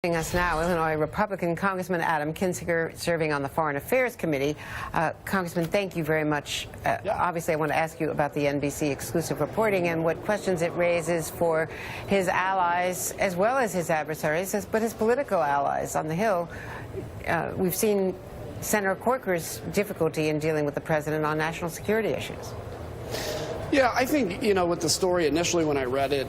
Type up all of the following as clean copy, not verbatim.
Joining us now, Illinois Republican Congressman Adam Kinzinger, serving on the Foreign Affairs Committee. Congressman, thank you very much. Obviously, I want to ask you about the NBC exclusive reporting and what questions it raises for his allies as well as his adversaries, but his political allies on the Hill. We've seen Senator Corker's difficulty in dealing with the president on national security issues. Yeah, I think, with the story initially when I read it,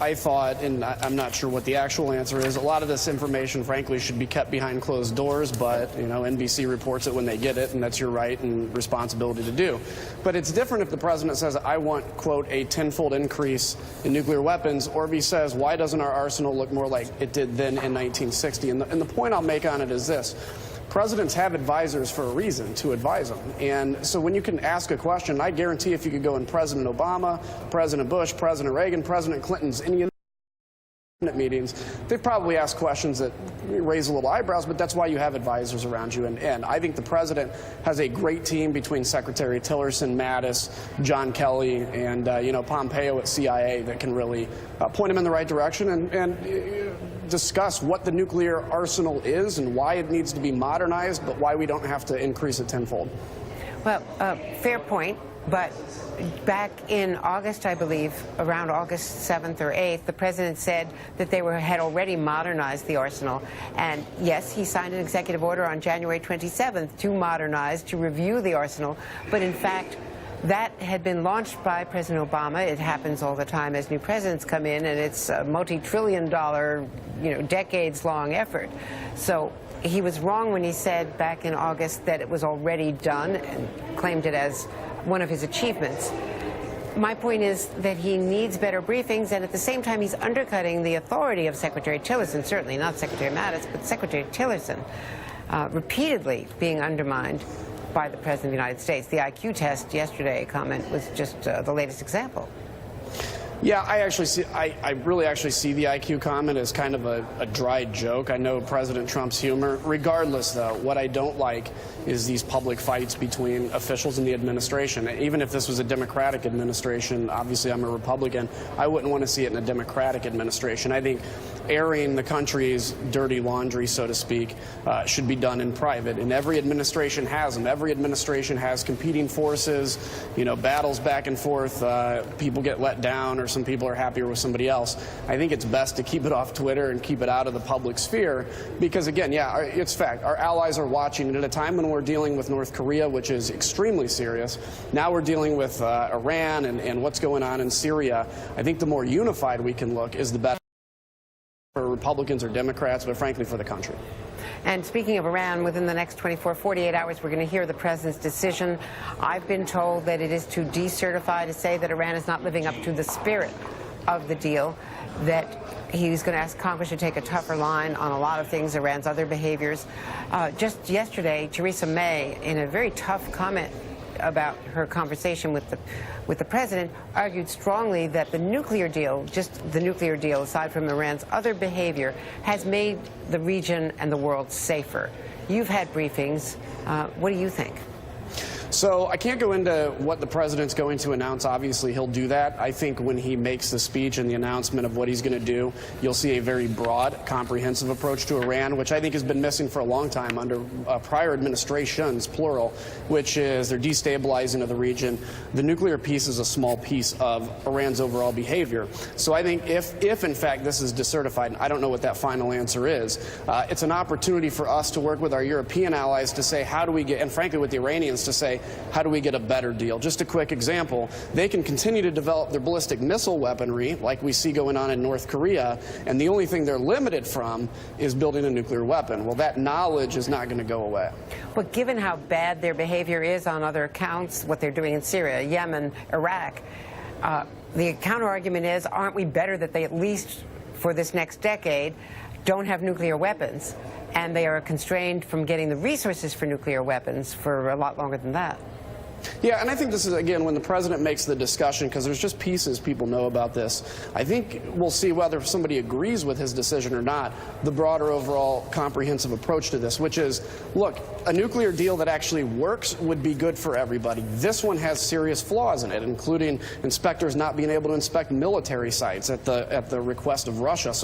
I thought, and I'm not sure what the actual answer is, a lot of this information, frankly, should be kept behind closed doors, but, NBC reports it when they get it, and that's your right and responsibility to do. But it's different if the president says, I want, quote, a tenfold increase in nuclear weapons, or if he says, why doesn't our arsenal look more like it did then in 1960? And the point I'll make on it is this. Presidents have advisors for a reason, to advise them. And so when you can ask a question, I guarantee if you could go in President Obama, President Bush, President Reagan, President Clinton's, any of the meetings, they've probably asked questions that raise a little eyebrows, but that's why you have advisors around you. And I think the president has a great team between Secretary Tillerson, Mattis, John Kelly, and, Pompeo at CIA that can really point him in the right direction and discuss what the nuclear arsenal is and why it needs to be modernized, but why we don't have to increase it tenfold. Well, fair point. But back in August, I believe, around August 7th or 8th, the president said that they had already modernized the arsenal. And yes, he signed an executive order on January 27th to modernize, to review the arsenal. But in fact, that had been launched by President Obama. It happens all the time as new presidents come in, and it's a multi-trillion-dollar, decades-long effort. So he was wrong when he said back in August that it was already done and claimed it as one of his achievements. My point is that he needs better briefings, and at the same time he's undercutting the authority of Secretary Tillerson, certainly not Secretary Mattis, but Secretary Tillerson, repeatedly being undermined by the President of the United States. The IQ test yesterday comment was just the latest example. Yeah, I really actually see the IQ comment as kind of a dry joke. I know President Trump's humor. Regardless, though, what I don't like is these public fights between officials in the administration. Even if this was a Democratic administration, obviously I'm a Republican, I wouldn't want to see it in a Democratic administration. I think airing the country's dirty laundry, so to speak, should be done in private. And every administration has them. Every administration has competing forces, battles back and forth. People get let down, or some people are happier with somebody else. I think it's best to keep it off Twitter and keep it out of the public sphere because, again, yeah, it's fact. Our allies are watching, and at a time when we're dealing with North Korea, which is extremely serious, now we're dealing with Iran and what's going on in Syria. I think the more unified we can look is the better for Republicans or Democrats, but frankly for the country. And speaking of Iran, within the next 48 hours, we're going to hear the president's decision. I've been told that it is to decertify, to say that Iran is not living up to the spirit of the deal, that he's going to ask Congress to take a tougher line on a lot of things, Iran's other behaviors. Just yesterday, Theresa May, in a very tough comment about her conversation with the president, argued strongly that the nuclear deal, just the nuclear deal, aside from Iran's other behavior, has made the region and the world safer. You've had briefings. What do you think? So I can't go into what the president's going to announce. Obviously, he'll do that. I think when he makes the speech and the announcement of what he's going to do, you'll see a very broad, comprehensive approach to Iran, which I think has been missing for a long time under prior administrations, plural, which is they're destabilizing of the region. The nuclear piece is a small piece of Iran's overall behavior. So I think if in fact this is decertified, and I don't know what that final answer is, it's an opportunity for us to work with our European allies to say, how do we get, and frankly with the Iranians to say, how do we get a better deal? Just a quick example, they can continue to develop their ballistic missile weaponry like we see going on in North Korea, and the only thing they're limited from is building a nuclear weapon. Well, that knowledge is not going to go away. But given how bad their behavior is on other accounts, what they're doing in Syria, Yemen, Iraq, the counter-argument is, aren't we better that they at least for this next decade don't have nuclear weapons? And they are constrained from getting the resources for nuclear weapons for a lot longer than that. Yeah, and I think this is, again, when the president makes the discussion, because there's just pieces people know about this, I think we'll see whether somebody agrees with his decision or not, the broader overall comprehensive approach to this, which is, look, a nuclear deal that actually works would be good for everybody. This one has serious flaws in it, including inspectors not being able to inspect military sites at the request of Russia.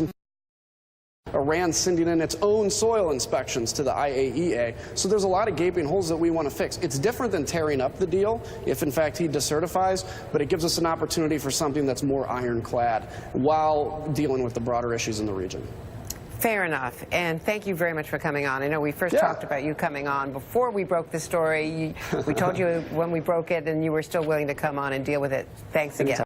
Iran sending in its own soil inspections to the IAEA. So there's a lot of gaping holes that we want to fix. It's different than tearing up the deal, if in fact he decertifies, but it gives us an opportunity for something that's more ironclad while dealing with the broader issues in the region. Fair enough. And thank you very much for coming on. I know we first talked about you coming on before we broke the story. We told you when we broke it, and you were still willing to come on and deal with it. Thanks again.